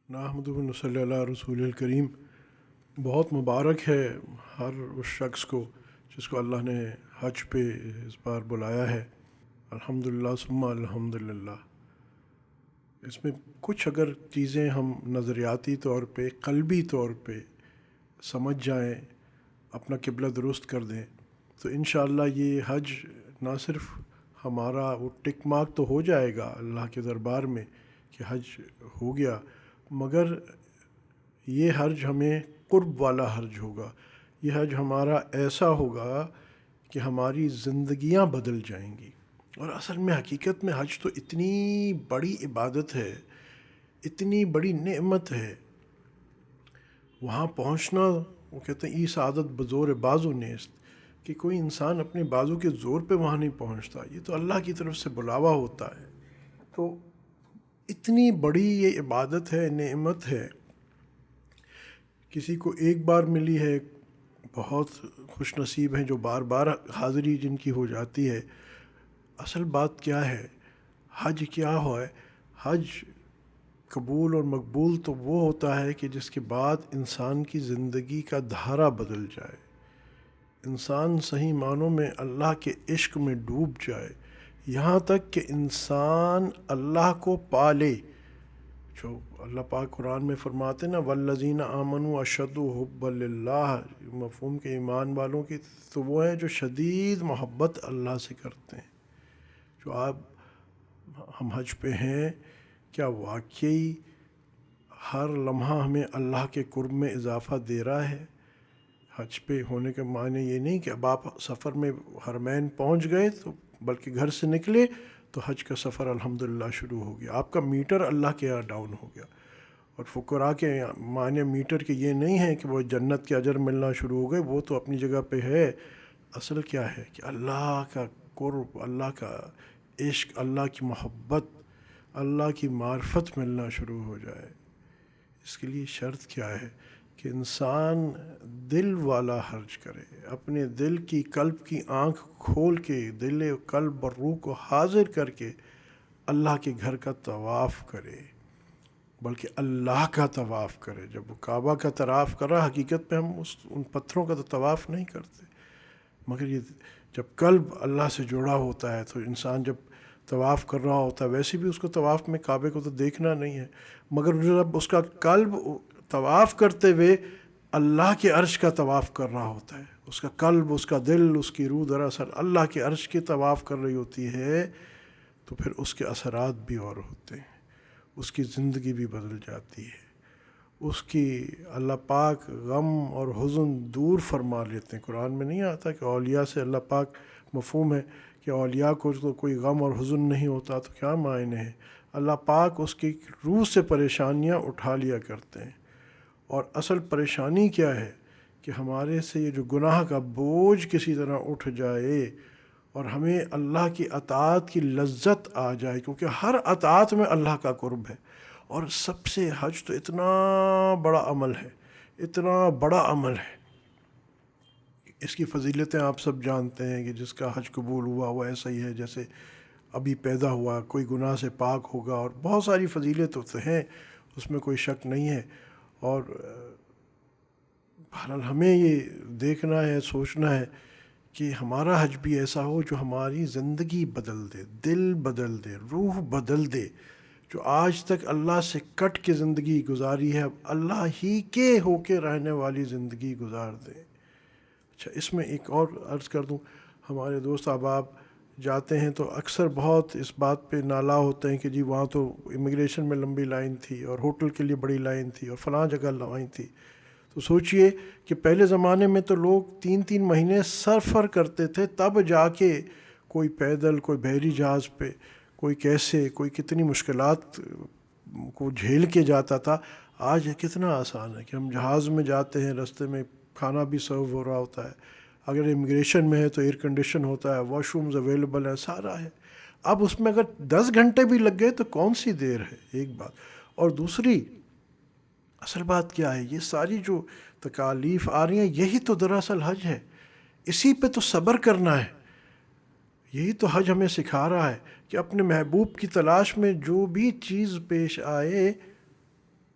نحمدہ و نصلی علی رسول الکریم۔ بہت مبارک ہے ہر اس شخص کو جس کو اللہ نے حج پہ اس بار بلایا ہے۔ الحمدللہ ثم الحمدللہ۔ اس میں کچھ اگر چیزیں ہم نظریاتی طور پہ، قلبی طور پہ سمجھ جائیں، اپنا قبلہ درست کر دیں، تو انشاءاللہ یہ حج نہ صرف ہمارا وہ ٹک مارک تو ہو جائے گا اللہ کے دربار میں کہ حج ہو گیا، مگر یہ حج ہمیں قرب والا حج ہوگا۔ یہ حج ہمارا ایسا ہوگا کہ ہماری زندگیاں بدل جائیں گی۔ اور اصل میں حقیقت میں حج تو اتنی بڑی عبادت ہے، اتنی بڑی نعمت ہے، وہاں پہنچنا، وہ کہتے ہیں ای سعادت بزور بازو نیست، کہ کوئی انسان اپنے بازو کے زور پہ وہاں نہیں پہنچتا، یہ تو اللہ کی طرف سے بلاوا ہوتا ہے۔ تو اتنی بڑی یہ عبادت ہے، نعمت ہے، کسی کو ایک بار ملی ہے، بہت خوش نصیب ہیں جو بار بار حاضری جن کی ہو جاتی ہے۔ اصل بات کیا ہے، حج کیا ہے؟ حج قبول اور مقبول تو وہ ہوتا ہے کہ جس کے بعد انسان کی زندگی کا دھارا بدل جائے، انسان صحیح معنوں میں اللہ کے عشق میں ڈوب جائے، یہاں تک کہ انسان اللہ کو پالے۔ جو اللہ پاک قرآن میں فرماتے نا والذین آمنوا اشد حبا للہ، مفہوم کے ایمان والوں کی تو وہ ہیں جو شدید محبت اللہ سے کرتے ہیں۔ جو آپ ہم حج پہ ہیں، کیا واقعی ہر لمحہ ہمیں اللہ کے قرب میں اضافہ دے رہا ہے؟ حج پہ ہونے کا معنی یہ نہیں کہ اب آپ سفر میں حرمین پہنچ گئے تو بلکہ گھر سے نکلے تو حج کا سفر الحمدللہ شروع ہو گیا، آپ کا میٹر اللہ کے یہاں ڈاؤن ہو گیا۔ اور فقراء کے معنی میٹر کے یہ نہیں ہے کہ وہ جنت کے اجر ملنا شروع ہو گئے، وہ تو اپنی جگہ پہ ہے۔ اصل کیا ہے کہ اللہ کا قرب، اللہ کا عشق، اللہ کی محبت، اللہ کی معرفت ملنا شروع ہو جائے۔ اس کے لیے شرط کیا ہے کہ انسان دل والا حج کرے، اپنے دل کی، قلب کی آنکھ کھول کے، دل قلب اور روح کو حاضر کر کے اللہ کے گھر کا طواف کرے، بلکہ اللہ کا طواف کرے۔ جب وہ کعبہ کا طواف کر رہا، حقیقت میں ہم ان پتھروں کا تو طواف نہیں کرتے، مگر یہ جب قلب اللہ سے جڑا ہوتا ہے تو انسان جب طواف کر رہا ہوتا ہے، ویسے بھی اس کو طواف میں کعبے کو تو دیکھنا نہیں ہے، مگر جب اس کا قلب طواف کرتے ہوئے اللہ کے عرش کا طواف کر رہا ہوتا ہے، اس کا قلب، اس کا دل، اس کی روح دراصل اللہ کے عرش کے طواف کر رہی ہوتی ہے، تو پھر اس کے اثرات بھی اور ہوتے ہیں، اس کی زندگی بھی بدل جاتی ہے، اس کی اللہ پاک غم اور حزن دور فرما لیتے ہیں۔ قرآن میں نہیں آتا کہ اولیاء سے اللہ پاک، مفہوم ہے کہ اولیاء کو تو کوئی غم اور حزن نہیں ہوتا، تو کیا معنی ہے؟ اللہ پاک اس کی روح سے پریشانیاں اٹھا لیا کرتے ہیں۔ اور اصل پریشانی کیا ہے کہ ہمارے سے یہ جو گناہ کا بوجھ کسی طرح اٹھ جائے اور ہمیں اللہ کی اطاعت کی لذت آ جائے، کیونکہ ہر اطاعت میں اللہ کا قرب ہے۔ اور سب سے حج تو اتنا بڑا عمل ہے، اتنا بڑا عمل ہے، اس کی فضیلتیں آپ سب جانتے ہیں کہ جس کا حج قبول ہوا وہ ایسا ہی ہے جیسے ابھی پیدا ہوا، کوئی گناہ سے پاک ہوگا، اور بہت ساری فضیلت تو ہیں، اس میں کوئی شک نہیں ہے۔ اور بہرحال ہمیں یہ دیکھنا ہے، سوچنا ہے کہ ہمارا حج بھی ایسا ہو جو ہماری زندگی بدل دے، دل بدل دے، روح بدل دے۔ جو آج تک اللہ سے کٹ کے زندگی گزاری ہے، اب اللہ ہی کے ہو کے رہنے والی زندگی گزار دے۔ اچھا، اس میں ایک اور عرض کر دوں، ہمارے دوست احباب جاتے ہیں تو اکثر بہت اس بات پہ نالا ہوتے ہیں کہ جی وہاں تو امیگریشن میں لمبی لائن تھی، اور ہوٹل کے لیے بڑی لائن تھی، اور فلاں جگہ لائن تھی۔ تو سوچئے کہ پہلے زمانے میں تو لوگ 3 مہینے سفر کرتے تھے، تب جا کے کوئی پیدل، کوئی بحری جہاز پہ، کوئی کیسے، کوئی کتنی مشکلات کو جھیل کے جاتا تھا۔ آج یہ کتنا آسان ہے کہ ہم جہاز میں جاتے ہیں، رستے میں کھانا بھی سرو ہو رہا ہوتا ہے، اگر امیگریشن میں ہے تو ایئر کنڈیشن ہوتا ہے، واش رومز اویلیبل ہے، سارا ہے۔ اب اس میں اگر 10 گھنٹے بھی لگ گئے تو کون سی دیر ہے؟ ایک بات۔ اور دوسری اصل بات کیا ہے، یہ ساری جو تکالیف آ رہی ہیں یہی تو دراصل حج ہے، اسی پہ تو صبر کرنا ہے۔ یہی تو حج ہمیں سکھا رہا ہے کہ اپنے محبوب کی تلاش میں جو بھی چیز پیش آئے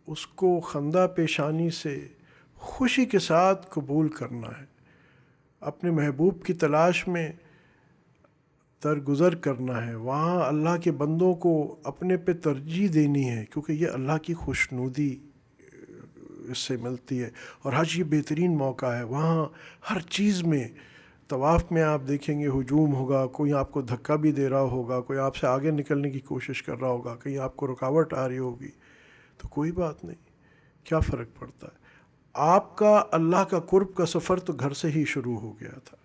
اس کو خندہ پیشانی سے خوشی کے ساتھ قبول کرنا ہے، اپنے محبوب کی تلاش میں درگزر کرنا ہے، وہاں اللہ کے بندوں کو اپنے پہ ترجیح دینی ہے، کیونکہ یہ اللہ کی خوشنودی اس سے ملتی ہے۔ اور حج یہ بہترین موقع ہے، وہاں ہر چیز میں، طواف میں آپ دیکھیں گے ہجوم ہوگا، کوئی آپ کو دھکا بھی دے رہا ہوگا، کوئی آپ سے آگے نکلنے کی کوشش کر رہا ہوگا، کہیں آپ کو رکاوٹ آ رہی ہوگی، تو کوئی بات نہیں، کیا فرق پڑتا ہے؟ آپ کا اللہ کا قرب کا سفر تو گھر سے ہی شروع ہو گیا تھا۔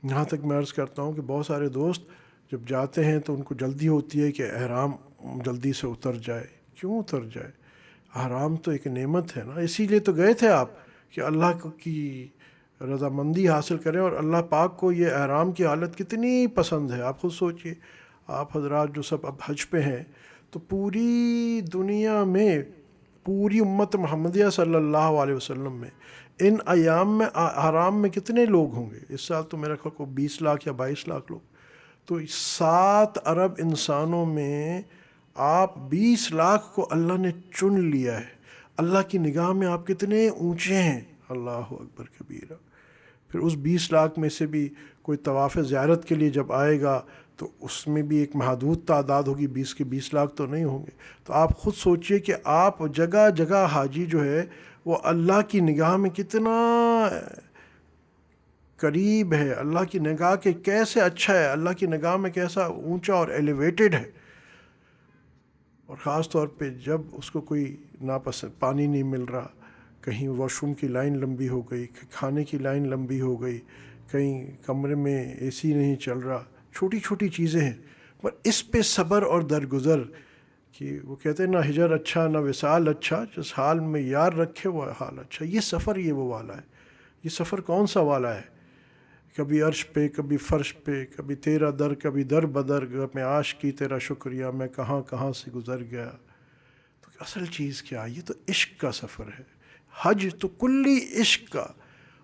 یہاں تک میں عرض کرتا ہوں کہ بہت سارے دوست جب جاتے ہیں تو ان کو جلدی ہوتی ہے کہ احرام جلدی سے اتر جائے۔ کیوں اتر جائے؟ احرام تو ایک نعمت ہے نا، اسی لیے تو گئے تھے آپ کہ اللہ کی رضامندی حاصل کریں، اور اللہ پاک کو یہ احرام کی حالت کتنی پسند ہے۔ آپ خود سوچئے، آپ حضرات جو سب اب حج پہ ہیں، تو پوری دنیا میں، پوری امت محمدیہ صلی اللہ علیہ وسلم میں ان ایام میں احرام میں کتنے لوگ ہوں گے؟ اس سال تو میرا خیال کو 20 لاکھ یا 22 لاکھ لوگ، تو 7 ارب انسانوں میں آپ 20 لاکھ کو اللہ نے چن لیا ہے۔ اللہ کی نگاہ میں آپ کتنے اونچے ہیں، اللہ اکبر کبیرہ۔ پھر اس 20 لاکھ میں سے بھی کوئی طواف زیارت کے لیے جب آئے گا تو اس میں بھی ایک محدود تعداد ہوگی، 20 کے 20 لاکھ تو نہیں ہوں گے۔ تو آپ خود سوچئے کہ آپ جگہ جگہ حاجی جو ہے وہ اللہ کی نگاہ میں کتنا قریب ہے، اللہ کی نگاہ کے کیسے اچھا ہے، اللہ کی نگاہ میں کیسا اونچا اور ایلیویٹڈ ہے۔ اور خاص طور پہ جب اس کو کوئی ناپسند پانی نہیں مل رہا، کہیں واش روم کی لائن لمبی ہو گئی، کھانے کی لائن لمبی ہو گئی، کہیں کمرے میں اے سی نہیں چل رہا، چھوٹی چھوٹی چیزیں ہیں، پر اس پہ صبر اور درگزر، کہ وہ کہتے ہیں نہ ہجر اچھا نہ وصال اچھا، جس حال میں یار رکھے وہ حال اچھا۔ یہ سفر یہ وہ والا ہے، یہ سفر کون سا والا ہے؟ کبھی عرش پہ، کبھی فرش پہ، کبھی تیرا در، کبھی در بدر، میں عاشقی تیرا شکریہ، میں کہاں کہاں سے گزر گیا۔ تو اصل چیز کیا ہے؟ یہ تو عشق کا سفر ہے۔ حج تو کلی عشق کا،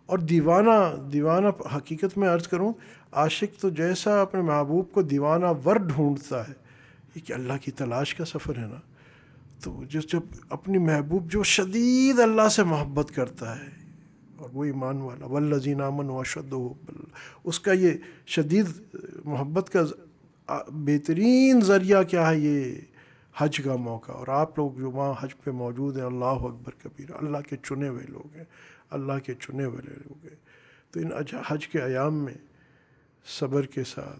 اور دیوانہ حقیقت میں عرض کروں، عاشق تو جیسا اپنے محبوب کو دیوانہ ور ڈھونڈتا ہے، یہ کہ اللہ کی تلاش کا سفر ہے نا۔ تو جب اپنی محبوب جو شدید اللہ سے محبت کرتا ہے، اور وہ ایمان والا، والذین آمنوا اشد حبا، اس کا یہ شدید محبت کا بہترین ذریعہ کیا ہے؟ یہ حج کا موقع۔ اور آپ لوگ جو وہاں حج پہ موجود ہیں، اللہ اکبر کبیرہ، اللہ کے چنے ہوئے لوگ ہیں، اللہ کے چنے ہوئے لوگ ہیں۔ تو ان حج کے ایام میں صبر کے ساتھ،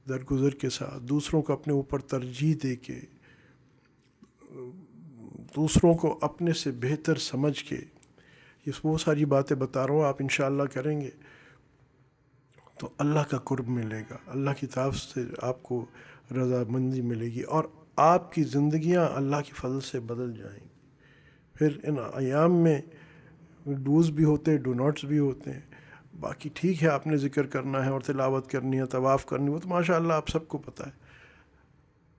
درگزر کے ساتھ، دوسروں کو اپنے اوپر ترجیح دے کے، دوسروں کو اپنے سے بہتر سمجھ کے، یہ وہ ساری باتیں بتا رہا ہوں، آپ انشاءاللہ کریں گے تو اللہ کا قرب ملے گا، اللہ کی طرف سے آپ کو رضامندی ملے گی، اور آپ کی زندگیاں اللہ کے فضل سے بدل جائیں گی۔ پھر ان ایام میں ڈوز بھی ہوتے ہیں، ڈو ناٹس بھی ہوتے ہیں۔ باقی ٹھیک ہے، آپ نے ذکر کرنا ہے اور تلاوت کرنی ہے، طواف کرنی ہے، وہ تو ماشاء اللہ آپ سب کو پتہ ہے،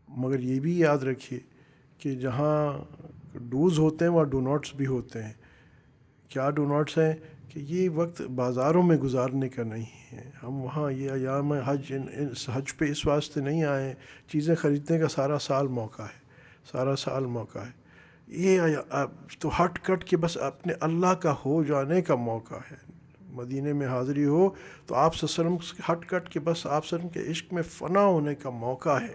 مگر یہ بھی یاد رکھیے کہ جہاں ڈوز ہوتے ہیں وہاں ڈو ناٹس بھی ہوتے ہیں۔ کیا ڈو ناٹس ہیں؟ کہ یہ وقت بازاروں میں گزارنے کا نہیں ہے۔ ہم وہاں یہ ایام حج، اس حج پہ اس واسطے نہیں آئے ہیں، چیزیں خریدنے کا سارا سال موقع ہے، سارا سال موقع ہے۔ یہ تو ہٹ کٹ کے بس اپنے اللہ کا ہو جانے کا موقع ہے۔ مدینے میں حاضری ہو تو آپ صلی اللہ علیہ وسلم ہٹ کٹ کے بس آپ صلی اللہ علیہ وسلم کے عشق میں فنا ہونے کا موقع ہے۔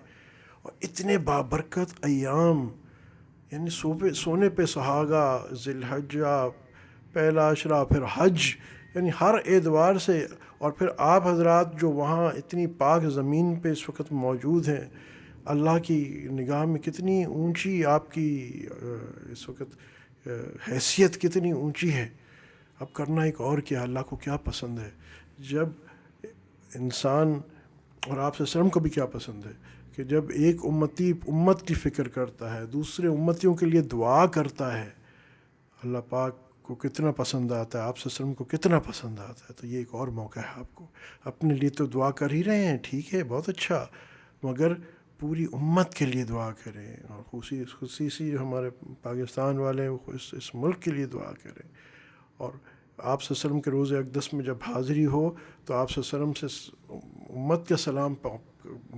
اور اتنے بابرکت ایام، یعنی سونے پہ سہاگا، ذی الحجہ، پہلا عشرہ، پھر حج، یعنی ہر اعتبار سے۔ اور پھر آپ حضرات جو وہاں اتنی پاک زمین پہ اس وقت موجود ہیں، اللہ کی نگاہ میں کتنی اونچی آپ کی اس وقت حیثیت کتنی اونچی ہے۔ اب کرنا ایک اور کیا، اللہ کو کیا پسند ہے؟ جب انسان، اور آپ صلی اللہ علیہ وسلم کو بھی کیا پسند ہے، کہ جب ایک امت کی فکر کرتا ہے، دوسرے امتیوں کے لیے دعا کرتا ہے، اللہ پاک کو کتنا پسند آتا ہے، آپ صلی اللہ علیہ وسلم کو کتنا پسند آتا ہے۔ تو یہ ایک اور موقع ہے آپ کو، اپنے لیے تو دعا کر ہی رہے ہیں، ٹھیک ہے، بہت اچھا، مگر پوری امت کے لیے دعا کریں، اور خصوصی ہمارے پاکستان والے ہیں، اس ملک کے لیے دعا کریں، اور آپ صلی اللہ علیہ وسلم کے روز اقدس میں جب حاضری ہو تو آپ صلی اللہ علیہ وسلم سے امت کا سلام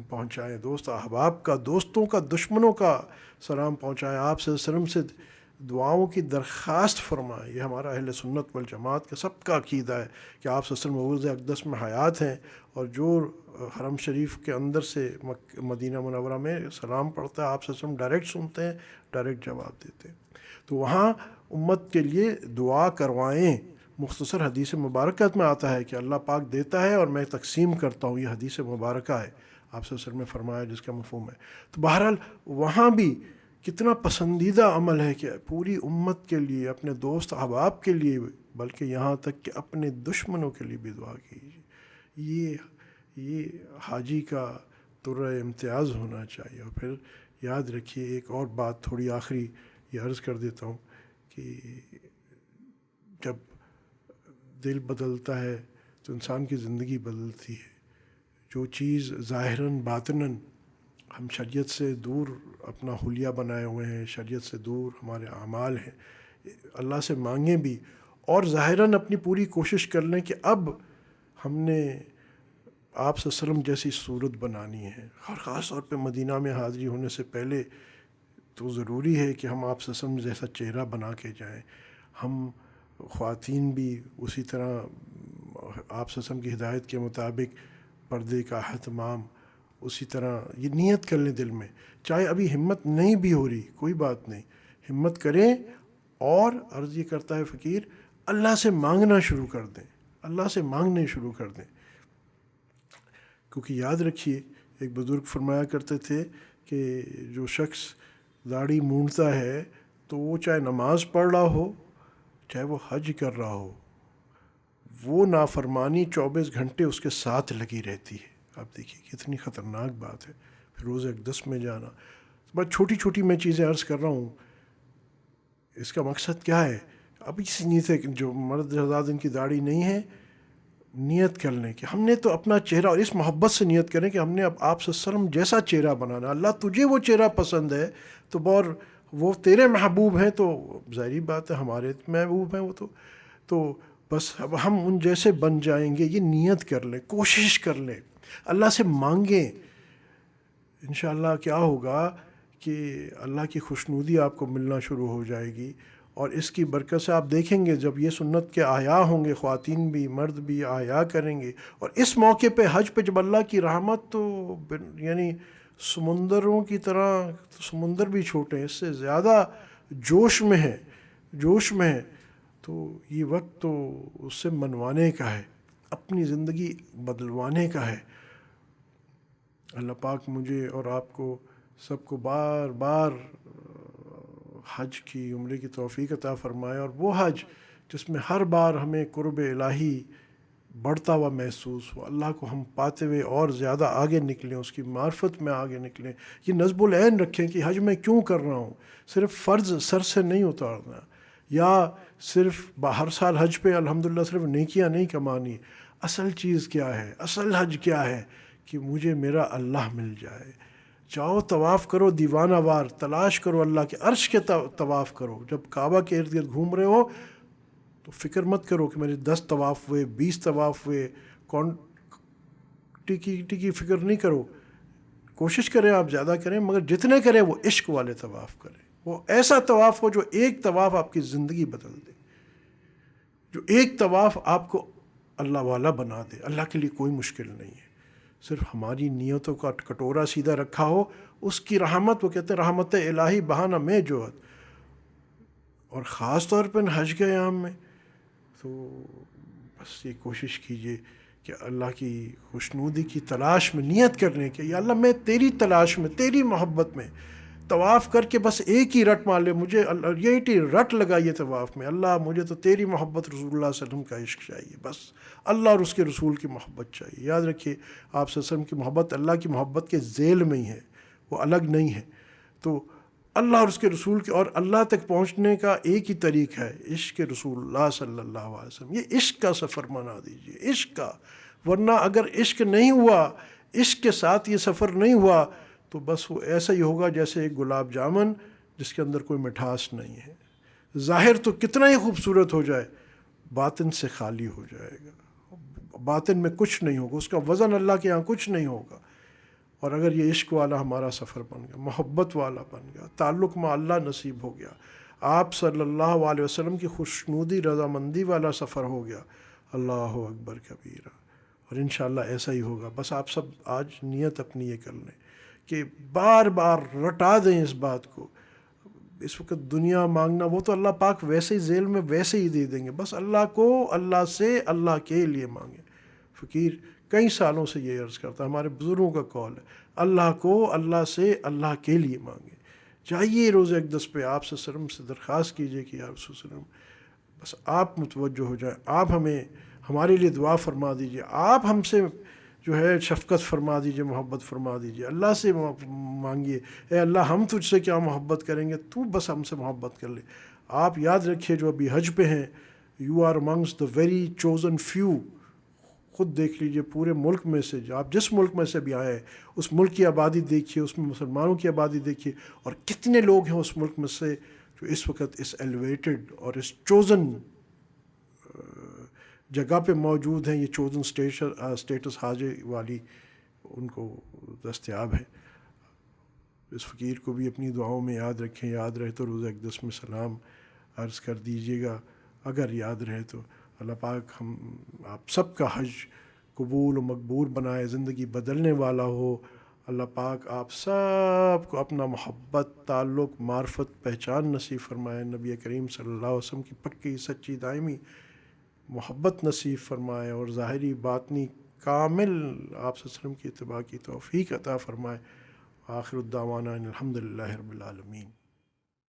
پہنچائیں، دوست احباب کا، دوستوں کا، دشمنوں کا سلام پہنچائیں، آپ صلی اللہ علیہ وسلم سے دعاؤں کی درخواست فرمائیں۔ یہ ہمارا اہل سنت والجماعت کا سب کا عقیدہ ہے کہ آپ صلی اللہ علیہ وسلم روز اقدس میں حیات ہیں، اور جو حرم شریف کے اندر سے مدینہ منورہ میں سلام پڑھتا ہے آپ صلی اللہ علیہ وسلم ڈائریکٹ سنتے ہیں، ڈائریکٹ جواب دیتے ہیں۔ تو وہاں امت کے لیے دعا کروائیں۔ مختصر حدیث مبارکات میں آتا ہے کہ اللہ پاک دیتا ہے اور میں تقسیم کرتا ہوں، یہ حدیث مبارکہ ہے، آپ صلی اللہ علیہ وسلم نے فرمایا جس کا مفہوم ہے۔ تو بہرحال وہاں بھی کتنا پسندیدہ عمل ہے کہ پوری امت کے لیے، اپنے دوست احباب کے لیے، بلکہ یہاں تک کہ اپنے دشمنوں کے لیے بھی دعا کیجیے۔ یہ حاجی کا طرح امتیاز ہونا چاہیے۔ اور پھر یاد رکھیے ایک اور بات تھوڑی آخری یہ عرض کر دیتا ہوں کہ جب دل بدلتا ہے تو انسان کی زندگی بدلتی ہے۔ جو چیز ظاہراً باطناً ہم شریعت سے دور اپنا حلیہ بنائے ہوئے ہیں، شریعت سے دور ہمارے اعمال ہیں، اللہ سے مانگیں بھی اور ظاہراً اپنی پوری کوشش کر لیں کہ اب ہم نے آپ صلی اللہ علیہ وسلم جیسی صورت بنانی ہے، اور خاص طور پہ مدینہ میں حاضری ہونے سے پہلے تو ضروری ہے کہ ہم آپ صلی اللہ علیہ وسلم جیسا چہرہ بنا کے جائیں۔ ہم خواتین بھی اسی طرح آپ صلی اللہ علیہ وسلم کی ہدایت کے مطابق پردے کا اہتمام اسی طرح یہ نیت کر لیں دل میں، چاہے ابھی ہمت نہیں بھی ہو رہی کوئی بات نہیں، ہمت کریں اور عرض یہ کرتا ہے فقیر اللہ سے مانگنا شروع کر دیں، اللہ سے مانگنے شروع کر دیں۔ کیونکہ یاد رکھیے ایک بزرگ فرمایا کرتے تھے کہ جو شخص داڑھی مونڈتا ہے تو وہ چاہے نماز پڑھ رہا ہو چاہے وہ حج کر رہا ہو، وہ نافرمانی 24 گھنٹے اس کے ساتھ لگی رہتی ہے۔ آپ دیکھیے کتنی خطرناک بات ہے۔ پھر روز اقدس میں جانا، بس چھوٹی چھوٹی میں چیزیں عرض کر رہا ہوں، اس کا مقصد کیا ہے؟ اب اس نیت ہے کہ جو مرد حضرات ان کی داڑھی نہیں ہے، نیت کر لیں کہ ہم نے تو اپنا چہرہ، اور اس محبت سے نیت کریں کہ ہم نے اب آپ صلی اللہ علیہ وسلم جیسا چہرہ بنانا۔ اللہ تجھے وہ چہرہ پسند ہے تو وہ تیرے محبوب ہیں، تو ظاہری بات ہے ہمارے محبوب ہیں وہ تو بس اب ہم ان جیسے بن جائیں گے۔ یہ نیت کر لیں، کوشش کر لیں، اللہ سے مانگیں۔ انشاءاللہ کیا ہوگا کہ اللہ کی خوشنودی آپ کو ملنا شروع ہو جائے گی، اور اس کی برکت سے آپ دیکھیں گے جب یہ سنت کے احیا ہوں گے، خواتین بھی مرد بھی احیا کریں گے، اور اس موقع پہ حج پہ جب اللہ کی رحمت تو یعنی سمندروں کی طرح، سمندر بھی چھوٹے ہیں، اس سے زیادہ جوش میں ہے، تو یہ وقت تو اس سے منوانے کا ہے، اپنی زندگی بدلوانے کا ہے۔ اللہ پاک مجھے اور آپ کو سب کو بار بار حج کی، عمرے کی توفیق عطا فرمائے، اور وہ حج جس میں ہر بار ہمیں قرب الہی بڑھتا ہوا محسوس ہو، اللہ کو ہم پاتے ہوئے اور زیادہ آگے نکلیں، اس کی معرفت میں آگے نکلیں۔ یہ نصب العین رکھیں کہ حج میں کیوں کر رہا ہوں، صرف فرض سر سے نہیں اتارنا، یا صرف ہر سال حج پہ الحمدللہ صرف نیکیاں نہیں کمانی۔ اصل چیز کیا ہے، اصل حج کیا ہے کہ مجھے میرا اللہ مل جائے۔ جاؤ طواف کرو دیوانہ وار، تلاش کرو اللہ کے عرش کے طواف کرو۔ جب کعبہ کے ارد گرد گھوم رہے ہو تو فکر مت کرو کہ میرے 10 طواف ہوئے، 20 طواف ہوئے، کوانٹٹی کی فکر نہیں کرو۔ کوشش کریں آپ زیادہ کریں، مگر جتنے کریں وہ عشق والے طواف کریں، وہ ایسا طواف ہو جو ایک طواف آپ کی زندگی بدل دے، جو ایک طواف آپ کو اللہ والا بنا دے۔ اللہ کے لیے کوئی مشکل نہیں ہے، صرف ہماری نیتوں کا کٹورا سیدھا رکھا ہو، اس کی رحمت، وہ کہتے ہیں رحمت الہی بہانہ میں جوہد، اور خاص طور پر حج کے ایام میں تو بس یہ کوشش کیجئے کہ اللہ کی خوشنودی کی تلاش میں نیت کرنے کے، یا اللہ میں تیری تلاش میں، تیری محبت میں طواف کر کے بس ایک ہی رٹ مان لے، مجھے یہی رٹ لگائیے طواف میں، اللہ مجھے تو تیری محبت، رسول اللہ صلی اللہ علیہ وسلم کا عشق چاہیے، بس اللہ اور اس کے رسول کی محبت چاہیے۔ یاد رکھیے آپ صلی اللہ علیہ وسلم کی محبت اللہ کی محبت کے ذیل میں ہی ہے، وہ الگ نہیں ہے۔ تو اللہ اور اس کے رسول کے، اور اللہ تک پہنچنے کا ایک ہی طریقہ ہے، عشق رسول اللہ صلی اللہ علیہ وسلم۔ یہ عشق کا سفر بنا دیجیے، عشق کا، ورنہ اگر عشق نہیں ہوا، عشق کے ساتھ یہ سفر نہیں ہوا تو بس وہ ایسا ہی ہوگا جیسے ایک گلاب جامن جس کے اندر کوئی مٹھاس نہیں ہے۔ ظاہر تو کتنا ہی خوبصورت ہو جائے باطن سے خالی ہو جائے گا، باطن میں کچھ نہیں ہوگا، اس کا وزن اللہ کے یہاں کچھ نہیں ہوگا۔ اور اگر یہ عشق والا ہمارا سفر بن گیا، محبت والا بن گیا، تعلق مع اللہ نصیب ہو گیا، آپ صلی اللہ علیہ وسلم کی خوشنودی رضامندی والا سفر ہو گیا، اللہ اکبر کبیرہ، اور انشاءاللہ ایسا ہی ہوگا۔ بس آپ سب آج نیت اپنی یہ کر لیں کہ بار بار رٹا دیں اس بات کو۔ اس وقت دنیا مانگنا وہ تو اللہ پاک ویسے ہی ذیل میں ویسے ہی دے دیں گے، بس اللہ کو اللہ سے اللہ کے لیے مانگیں۔ فقیر کئی سالوں سے یہ عرض کرتا ہے، ہمارے بزرگوں کا قول ہے، اللہ کو اللہ سے اللہ کے لیے مانگیں۔ جائیے روز اقدس پہ آپ سے درخواست کیجئے کہ یا رسول اللہ، بس آپ متوجہ ہو جائیں، آپ ہمارے لیے دعا فرما دیجئے، آپ ہم سے جو ہے شفقت فرما دیجئے، محبت فرما دیجئے، اللہ سے مانگیے، اے اللہ ہم تجھ سے کیا محبت کریں گے، تو بس ہم سے محبت کر لے۔ آپ یاد رکھیے جو ابھی حج پہ ہیں، you are amongst the very chosen few. خود دیکھ لیجئے پورے ملک میں سے، آپ جس ملک میں سے بھی آئے ہیں، اس ملک کی آبادی دیکھیے، اس میں مسلمانوں کی آبادی دیکھیے، اور کتنے لوگ ہیں اس ملک میں سے جو اس وقت اس ایلیویٹڈ اور اس چوزن جگہ پہ موجود ہیں۔ یہ چوزن اسٹیٹس حاجے والی ان کو دستیاب ہے۔ اس فقیر کو بھی اپنی دعاؤں میں یاد رکھیں، یاد رہے تو روز اقدس میں سلام عرض کر دیجیے گا، اگر یاد رہے تو۔ اللہ پاک ہم آپ سب کا حج قبول و مقبول بنائے، زندگی بدلنے والا ہو۔ اللہ پاک آپ سب کو اپنا محبت، تعلق، معرفت، پہچان نصیب فرمائے، نبی کریم صلی اللہ علیہ وسلم کی پکی سچی دائمی محبت نصیب فرمائے، اور ظاہری باطنی کامل آپ صلی اللہ علیہ وسلم کی اتباع کی توفیق عطا فرمائے۔ آخر الدعوانا الحمد للہ رب العالمین۔